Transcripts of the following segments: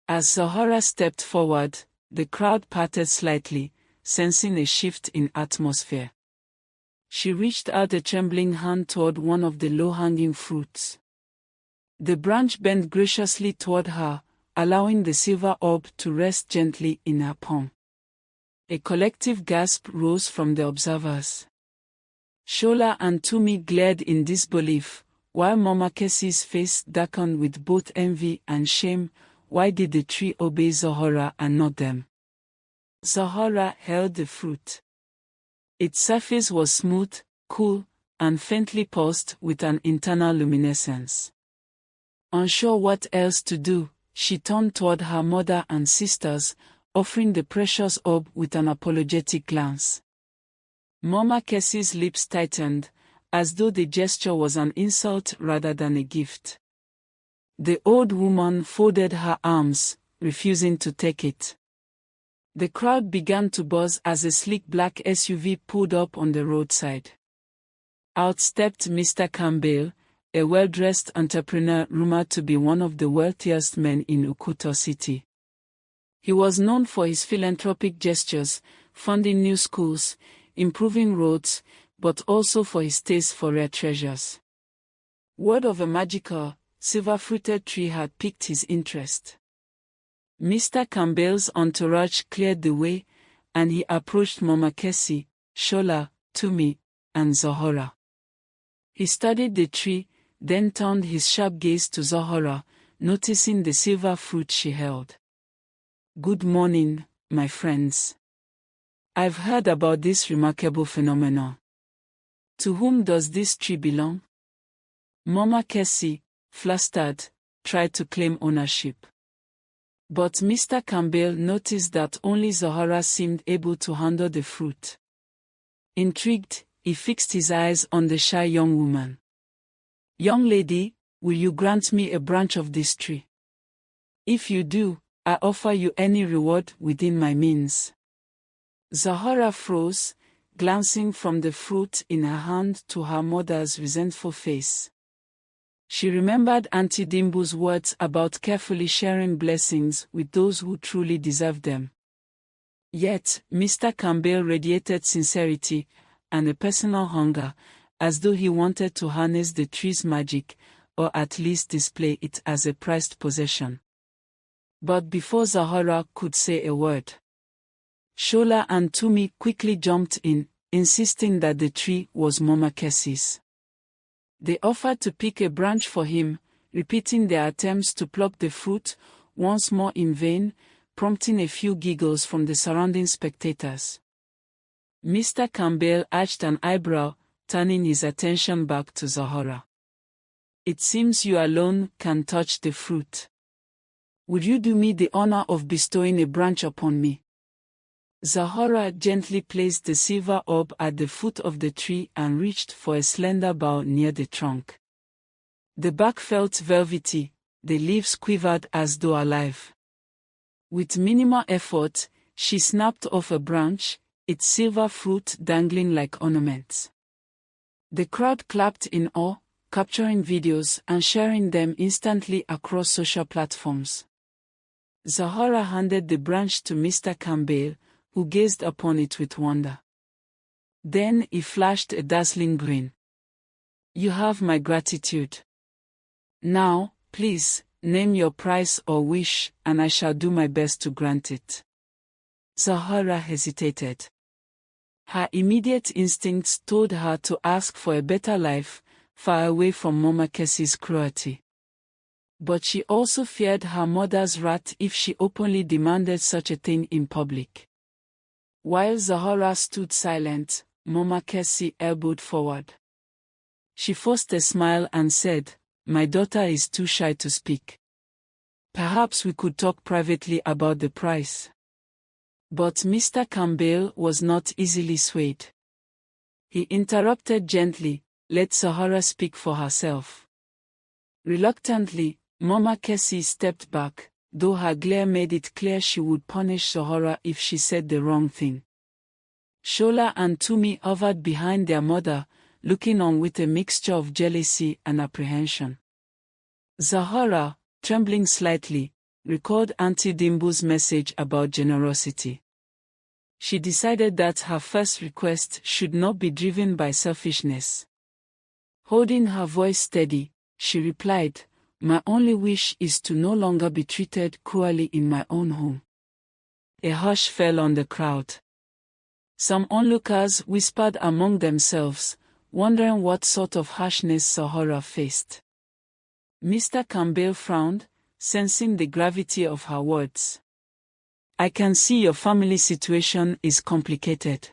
As Zahara stepped forward, the crowd parted slightly, sensing a shift in atmosphere. She reached out a trembling hand toward one of the low-hanging fruits. The branch bent graciously toward her, allowing the silver orb to rest gently in her palm. A collective gasp rose from the observers. Shola and Tumi glared in disbelief, while Mama Kessie's face darkened with both envy and shame. Why did the tree obey Zahara and not them? Zahara held the fruit. Its surface was smooth, cool, and faintly pulsed with an internal luminescence. Unsure what else to do, she turned toward her mother and sisters, offering the precious orb with an apologetic glance. Mama Kessie's lips tightened, as though the gesture was an insult rather than a gift. The old woman folded her arms, refusing to take it. The crowd began to buzz as a sleek black SUV pulled up on the roadside. Out stepped Mr. Campbell, a well-dressed entrepreneur rumored to be one of the wealthiest men in Ukuto City. He was known for his philanthropic gestures, funding new schools, improving roads, but also for his taste for rare treasures. Word of a magical, silver-fruited tree had piqued his interest. Mr. Campbell's entourage cleared the way, and he approached Mama Kessie, Shola, Tumi, and Zahara. He studied the tree, then turned his sharp gaze to Zahara, noticing the silver fruit she held. "Good morning, my friends. I've heard about this remarkable phenomenon. To whom does this tree belong?" Mama Kessie, flustered, tried to claim ownership. But Mr. Campbell noticed that only Zahara seemed able to handle the fruit. Intrigued, he fixed his eyes on the shy young woman. "Young lady, will you grant me a branch of this tree? If you do, I offer you any reward within my means." Zahara froze, glancing from the fruit in her hand to her mother's resentful face. She remembered Auntie Dimbu's words about carefully sharing blessings with those who truly deserve them. Yet, Mr. Campbell radiated sincerity and a personal hunger, as though he wanted to harness the tree's magic, or at least display it as a prized possession. But before Zahara could say a word, Shola and Tumi quickly jumped in, insisting that the tree was Mama Kessie's. They offered to pick a branch for him, repeating their attempts to pluck the fruit, once more in vain, prompting a few giggles from the surrounding spectators. Mr. Campbell arched an eyebrow, turning his attention back to Zahara. "It seems you alone can touch the fruit. Would you do me the honor of bestowing a branch upon me?" Zahara gently placed the silver orb at the foot of the tree and reached for a slender bough near the trunk. The bark felt velvety, the leaves quivered as though alive. With minimal effort, she snapped off a branch, its silver fruit dangling like ornaments. The crowd clapped in awe, capturing videos and sharing them instantly across social platforms. Zahara handed the branch to Mr. Campbell, who gazed upon it with wonder. Then he flashed a dazzling grin. "You have my gratitude. Now, please, name your price or wish, and I shall do my best to grant it." Zahara hesitated. Her immediate instincts told her to ask for a better life, far away from Mama Kessie's cruelty. But she also feared her mother's wrath if she openly demanded such a thing in public. While Zahara stood silent, Mama Kessie elbowed forward. She forced a smile and said, "My daughter is too shy to speak. Perhaps we could talk privately about the price." But Mr. Campbell was not easily swayed. He interrupted gently, "Let Zahara speak for herself." Reluctantly, Mama Kessie stepped back, though her glare made it clear she would punish Zahara if she said the wrong thing. Shola and Tumi hovered behind their mother, looking on with a mixture of jealousy and apprehension. Zahara, trembling slightly, recalled Auntie Dimbu's message about generosity. She decided that her first request should not be driven by selfishness. Holding her voice steady, she replied, "My only wish is to no longer be treated cruelly in my own home." A hush fell on the crowd. Some onlookers whispered among themselves, wondering what sort of harshness Zahara faced. Mr. Campbell frowned, sensing the gravity of her words. "I can see your family situation is complicated.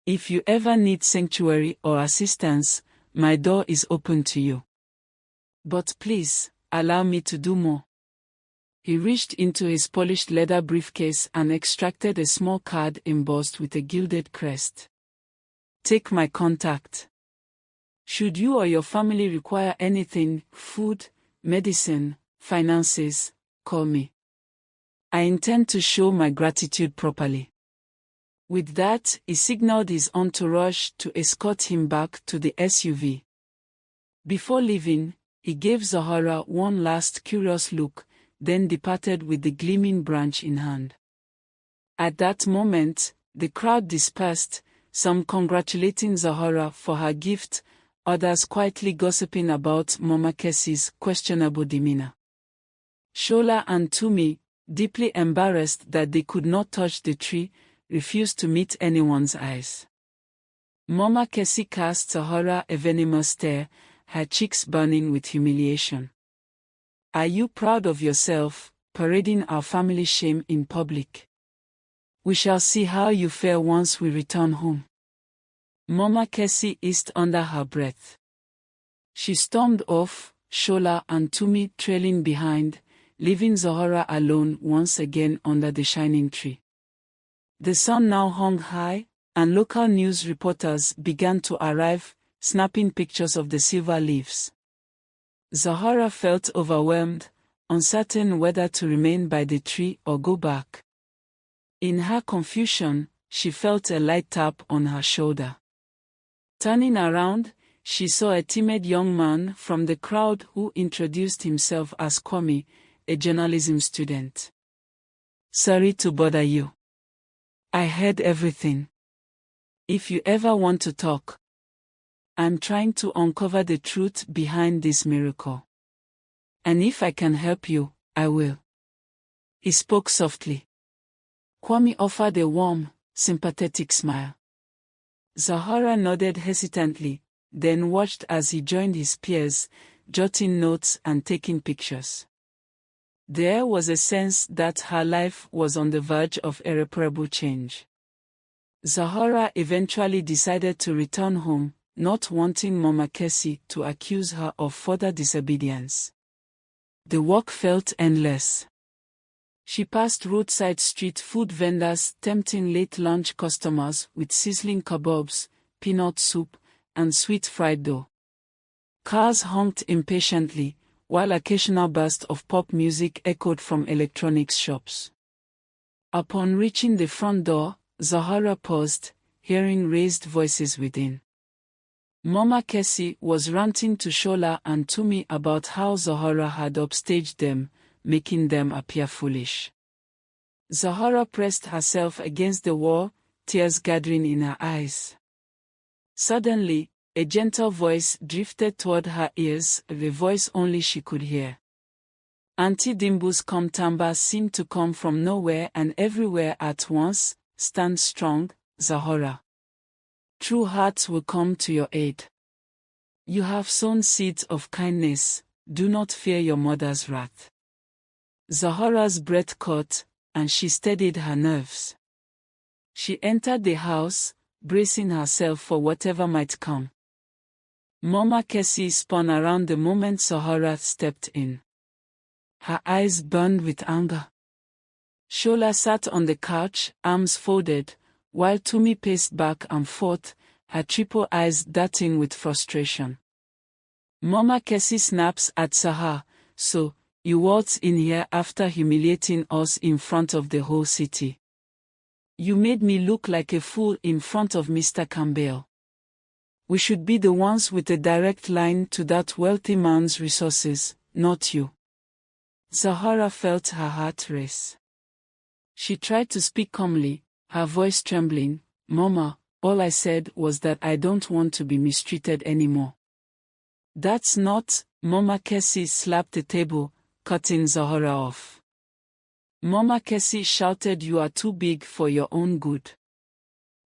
If you ever need sanctuary or assistance, my door is open to you. But please, allow me to do more." He reached into his polished leather briefcase and extracted a small card embossed with a gilded crest. "Take my contact. Should you or your family require anything, food, medicine, finances, call me. I intend to show my gratitude properly." With that, he signaled his entourage to escort him back to the SUV. Before leaving, he gave Zahara one last curious look, then departed with the gleaming branch in hand. At that moment, the crowd dispersed, some congratulating Zahara for her gift, others quietly gossiping about Mama Kessie's questionable demeanor. Shola and Tumi, deeply embarrassed that they could not touch the tree, refused to meet anyone's eyes. Mama Kessie cast Zahara a venomous stare, her cheeks burning with humiliation. "Are you proud of yourself, parading our family shame in public? We shall see how you fare once we return home." Mama Kessie hissed under her breath. She stormed off, Shola and Tumi trailing behind, leaving Zahara alone once again under the shining tree. The sun now hung high, and local news reporters began to arrive, snapping pictures of the silver leaves. Zahara felt overwhelmed, uncertain whether to remain by the tree or go back. In her confusion, she felt a light tap on her shoulder. Turning around, she saw a timid young man from the crowd who introduced himself as Kwame, a journalism student. "Sorry to bother you. I heard everything. If you ever want to talk, I'm trying to uncover the truth behind this miracle. And if I can help you, I will." He spoke softly. Kwame offered a warm, sympathetic smile. Zahara nodded hesitantly, then watched as he joined his peers, jotting notes and taking pictures. There was a sense that her life was on the verge of irreparable change. Zahara eventually decided to return home, not wanting Mama Kessie to accuse her of further disobedience. The walk felt endless. She passed roadside street food vendors tempting late lunch customers with sizzling kebabs, peanut soup, and sweet fried dough. Cars honked impatiently, while occasional bursts of pop music echoed from electronics shops. Upon reaching the front door, Zahara paused, hearing raised voices within. Mama Kessie was ranting to Shola and Tumi about how Zahara had upstaged them, making them appear foolish. Zahara pressed herself against the wall, tears gathering in her eyes. Suddenly, a gentle voice drifted toward her ears, the voice only she could hear. Auntie Dimbu's calm timbre seemed to come from nowhere and everywhere at once. "Stand strong, Zahara. True hearts will come to your aid. You have sown seeds of kindness, do not fear your mother's wrath." Zahara's breath caught, and she steadied her nerves. She entered the house, bracing herself for whatever might come. Mama Kessie spun around the moment Zahara stepped in. Her eyes burned with anger. Shola sat on the couch, arms folded, while Tumi paced back and forth, her triple eyes darting with frustration. Mama Kessie snaps at Zahara, "So, you waltzed in here after humiliating us in front of the whole city. You made me look like a fool in front of Mr. Campbell. We should be the ones with a direct line to that wealthy man's resources, not you. Zahara felt her heart race. She tried to speak calmly, her voice trembling. "Mama, all I said was that I don't want to be mistreated anymore." "That's not," Mama Kessie slapped the table, cutting Zahara off. Mama Kessie shouted, "You are too big for your own good.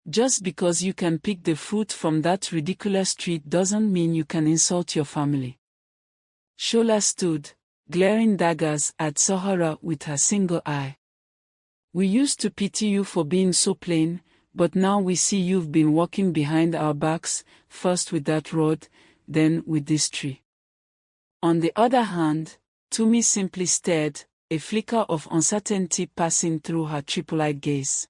Just because you can pick the fruit from that ridiculous tree doesn't mean you can insult your family." Shola stood, glaring daggers at Zahara with her single eye. "We used to pity you for being so plain, but now we see you've been walking behind our backs, first with that rod, then with this tree." On the other hand, Tumi simply stared, a flicker of uncertainty passing through her triple-eyed gaze.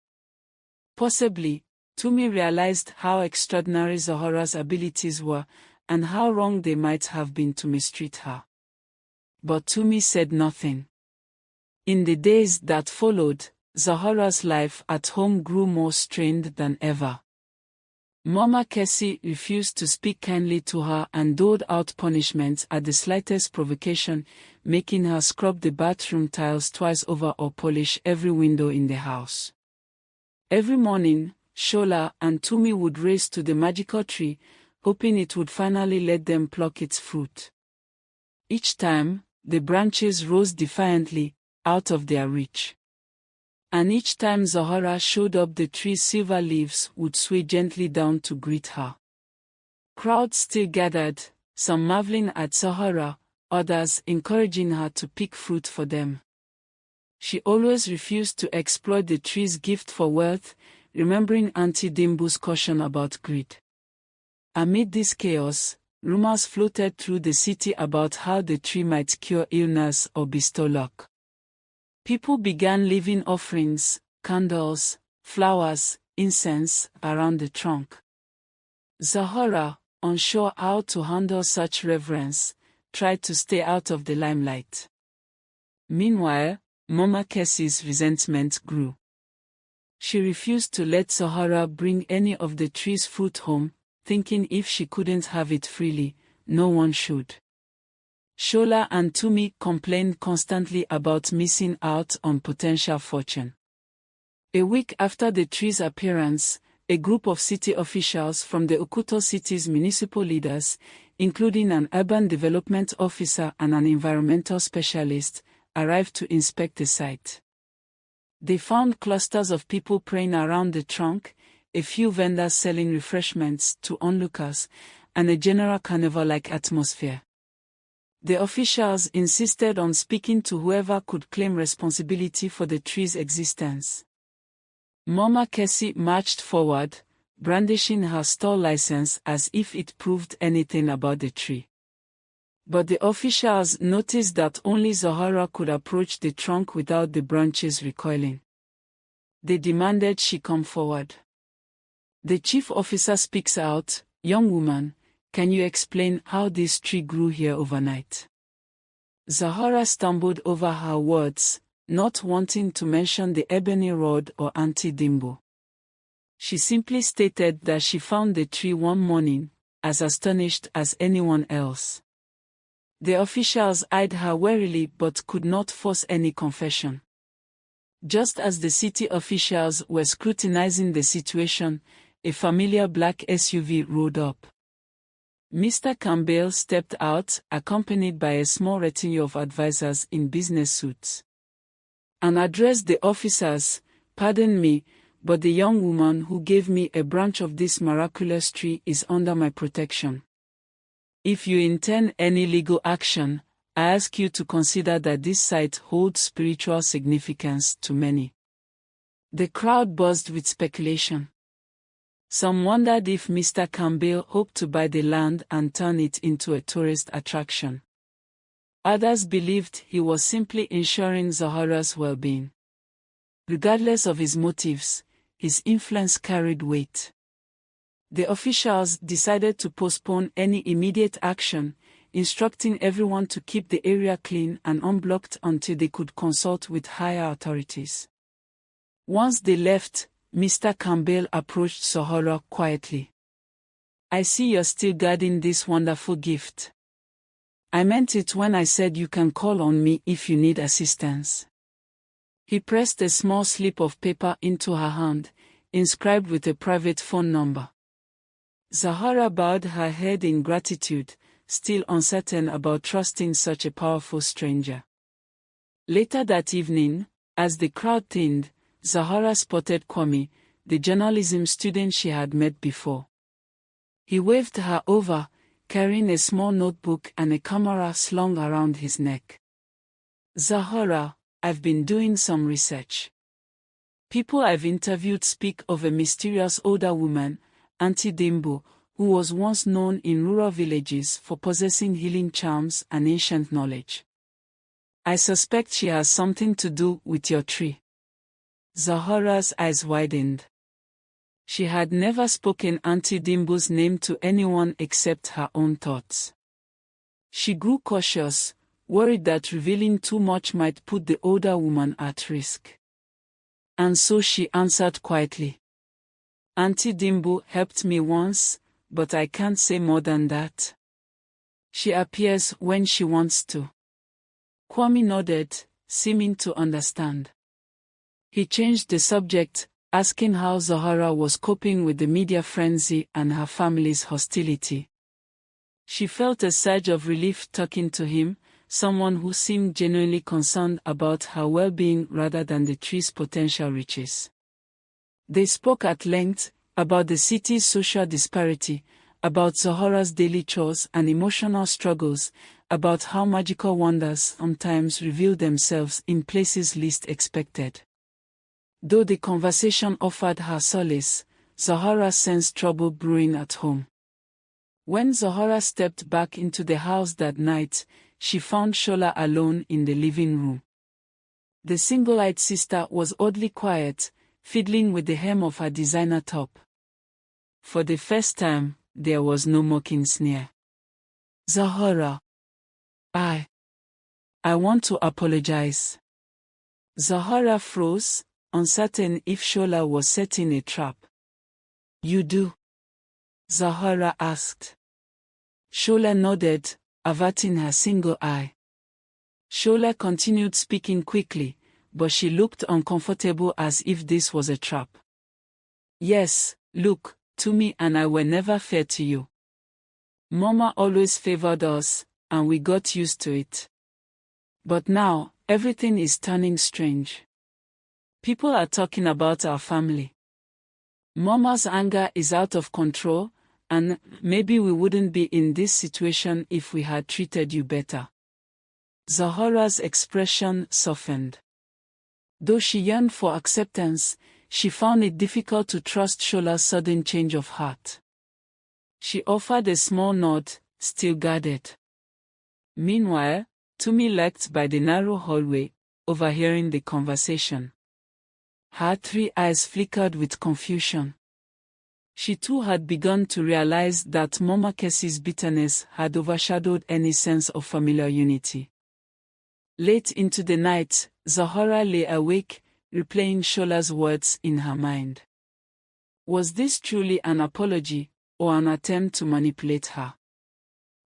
Possibly, Tumi realized how extraordinary Zahara's abilities were, and how wrong they might have been to mistreat her. But Tumi said nothing. In the days that followed, Zahara's life at home grew more strained than ever. Mama Kessie refused to speak kindly to her and doled out punishments at the slightest provocation, making her scrub the bathroom tiles twice over or polish every window in the house. Every morning, Shola and Tumi would race to the magical tree, hoping it would finally let them pluck its fruit. Each time, the branches rose defiantly, out of their reach. And each time Zahara showed up, the tree's silver leaves would sway gently down to greet her. Crowds still gathered, some marveling at Zahara, others encouraging her to pick fruit for them. She always refused to exploit the tree's gift for wealth, remembering Auntie Dimbu's caution about greed. Amid this chaos, rumors floated through the city about how the tree might cure illness or bestow luck. People began leaving offerings, candles, flowers, incense around the trunk. Zahara, unsure how to handle such reverence, tried to stay out of the limelight. Meanwhile, Mama Kessie's resentment grew. She refused to let Zahara bring any of the tree's fruit home, thinking if she couldn't have it freely, no one should. Shola and Tumi complained constantly about missing out on potential fortune. A week after the tree's appearance, a group of city officials from the Okuto city's municipal leaders, including an urban development officer and an environmental specialist, arrived to inspect the site. They found clusters of people praying around the trunk, a few vendors selling refreshments to onlookers, and a general carnival-like atmosphere. The officials insisted on speaking to whoever could claim responsibility for the tree's existence. Mama Kessie marched forward, brandishing her store license as if it proved anything about the tree. But the officials noticed that only Zahara could approach the trunk without the branches recoiling. They demanded she come forward. The chief officer speaks out, "Young woman, can you explain how this tree grew here overnight?" Zahara stumbled over her words, not wanting to mention the ebony rod or Auntie Dimbu. She simply stated that she found the tree one morning, as astonished as anyone else. The officials eyed her warily but could not force any confession. Just as the city officials were scrutinizing the situation, a familiar black SUV rolled up. Mr. Campbell stepped out, accompanied by a small retinue of advisors in business suits, and addressed the officers. "Pardon me, but the young woman who gave me a branch of this miraculous tree is under my protection. If you intend any legal action, I ask you to consider that this site holds spiritual significance to many." The crowd buzzed with speculation. Some wondered if Mr. Campbell hoped to buy the land and turn it into a tourist attraction. Others believed he was simply ensuring Zahara's well-being. Regardless of his motives, his influence carried weight. The officials decided to postpone any immediate action, instructing everyone to keep the area clean and unblocked until they could consult with higher authorities. Once they left, Mr. Campbell approached Zahara quietly. "I see you're still guarding this wonderful gift. I meant it when I said you can call on me if you need assistance. He pressed a small slip of paper into her hand, inscribed with a private phone number. Zahara bowed her head in gratitude, still uncertain about trusting such a powerful stranger. Later that evening, as the crowd thinned, Zahara spotted Kwame, the journalism student she had met before. He waved her over, carrying a small notebook and a camera slung around his neck. Zahara, I've been doing some research. People I've interviewed speak of a mysterious older woman, Auntie Dimbo, who was once known in rural villages for possessing healing charms and ancient knowledge. I suspect she has something to do with your tree. Zahara's eyes widened. She had never spoken Auntie Dimbo's name to anyone except her own thoughts. She grew cautious, worried that revealing too much might put the older woman at risk. And so she answered quietly. Auntie Dimbo helped me once, but I can't say more than that. She appears when she wants to. Kwame nodded, seeming to understand. He changed the subject, asking how Zahara was coping with the media frenzy and her family's hostility. She felt a surge of relief talking to him, someone who seemed genuinely concerned about her well-being rather than the tree's potential riches. They spoke at length about the city's social disparity, about Zahara's daily chores and emotional struggles, about how magical wonders sometimes reveal themselves in places least expected. Though the conversation offered her solace, Zahara sensed trouble brewing at home. When Zahara stepped back into the house that night, she found Shola alone in the living room. The single-eyed sister was oddly quiet, fiddling with the hem of her designer top. For the first time, there was no mocking sneer. Zahara. I want to apologize. Zahara froze, uncertain if Shola was setting a trap. You do? Zahara asked. Shola nodded, averting her single eye. Shola continued speaking quickly, but she looked uncomfortable as if this was a trap. Yes, look, Tumi and I were never fair to you. Mama always favored us, and we got used to it. But now, everything is turning strange. People are talking about our family. Mama's anger is out of control, and maybe we wouldn't be in this situation if we had treated you better. Zahara's expression softened. Though she yearned for acceptance, she found it difficult to trust Shola's sudden change of heart. She offered a small nod, still guarded. Meanwhile, Tumi lurked by the narrow hallway, overhearing the conversation. Her 3 eyes flickered with confusion. She too had begun to realize that Mama Kessie's bitterness had overshadowed any sense of familiar unity. Late into the night, Zahara lay awake, replaying Shola's words in her mind. Was this truly an apology, or an attempt to manipulate her?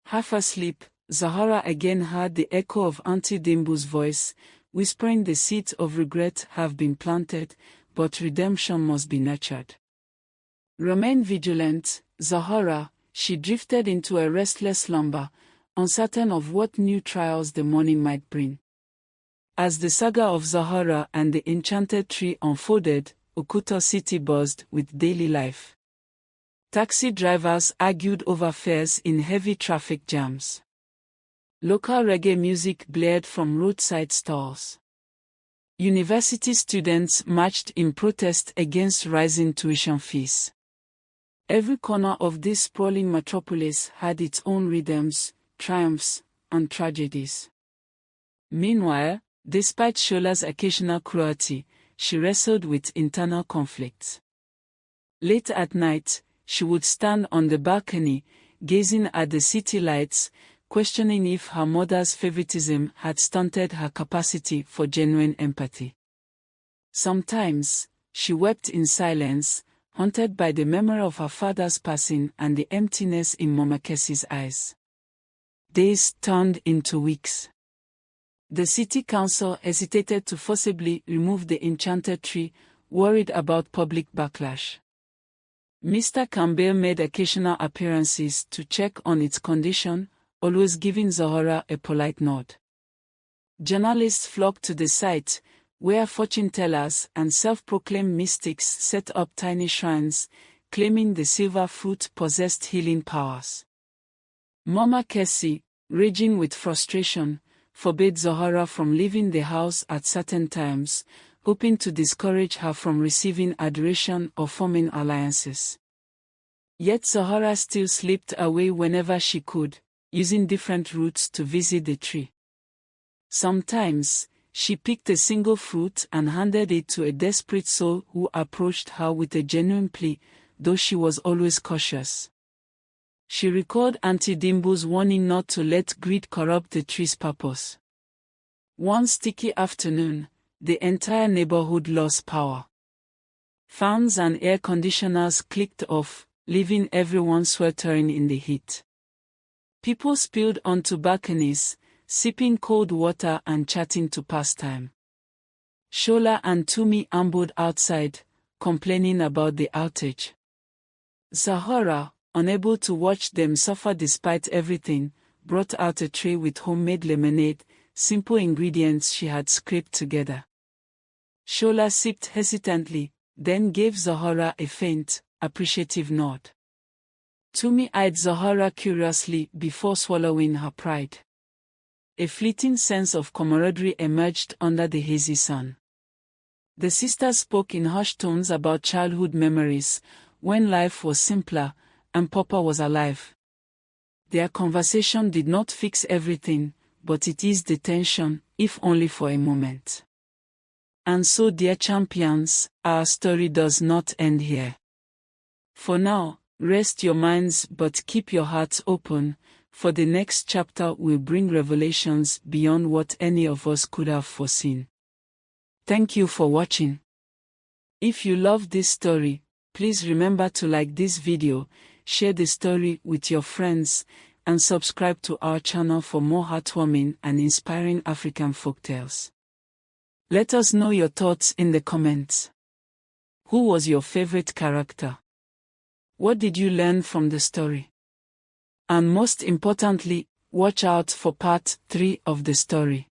Half asleep, Zahara again heard the echo of Auntie Dimbo's voice, whispering the seeds of regret have been planted, but redemption must be nurtured. Remain vigilant, Zahara, she drifted into a restless slumber, uncertain of what new trials the morning might bring. As the saga of Zahara and the enchanted tree unfolded, Okuta City buzzed with daily life. Taxi drivers argued over fares in heavy traffic jams. Local reggae music blared from roadside stalls. University students marched in protest against rising tuition fees. Every corner of this sprawling metropolis had its own rhythms, triumphs, and tragedies. Meanwhile, despite Shola's occasional cruelty, she wrestled with internal conflicts. Late at night, she would stand on the balcony, gazing at the city lights, questioning if her mother's favoritism had stunted her capacity for genuine empathy. Sometimes, she wept in silence, haunted by the memory of her father's passing and the emptiness in Mama Kessie's eyes. Days turned into weeks. The city council hesitated to forcibly remove the enchanted tree, worried about public backlash. Mr. Campbell made occasional appearances to check on its condition, always giving Zahara a polite nod. Journalists flocked to the site, where fortune-tellers and self-proclaimed mystics set up tiny shrines, claiming the silver fruit possessed healing powers. Mama Kessie, raging with frustration, forbade Zahara from leaving the house at certain times, hoping to discourage her from receiving adoration or forming alliances. Yet Zahara still slipped away whenever she could, using different routes to visit the tree. Sometimes, she picked a single fruit and handed it to a desperate soul who approached her with a genuine plea, though she was always cautious. She recalled Auntie Dimbo's warning not to let greed corrupt the tree's purpose. One sticky afternoon, the entire neighborhood lost power. Fans and air conditioners clicked off, leaving everyone sweltering in the heat. People spilled onto balconies, sipping cold water and chatting to pass time. Shola and Tumi ambled outside, complaining about the outage. Zahara, unable to watch them suffer despite everything, brought out a tray with homemade lemonade, simple ingredients she had scraped together. Shola sipped hesitantly, then gave Zahara a faint, appreciative nod. Tumi eyed Zahara curiously before swallowing her pride. A fleeting sense of camaraderie emerged under the hazy sun. The sisters spoke in hushed tones about childhood memories, when life was simpler, and Papa was alive. Their conversation did not fix everything, but it eased the tension, if only for a moment. And so, dear champions, our story does not end here. For now, rest your minds but keep your hearts open, for the next chapter will bring revelations beyond what any of us could have foreseen. Thank you for watching. If you love this story, please remember to like this video, share the story with your friends, and subscribe to our channel for more heartwarming and inspiring African folktales. Let us know your thoughts in the comments. Who was your favorite character? What did you learn from the story? And most importantly, watch out for part 3 of the story.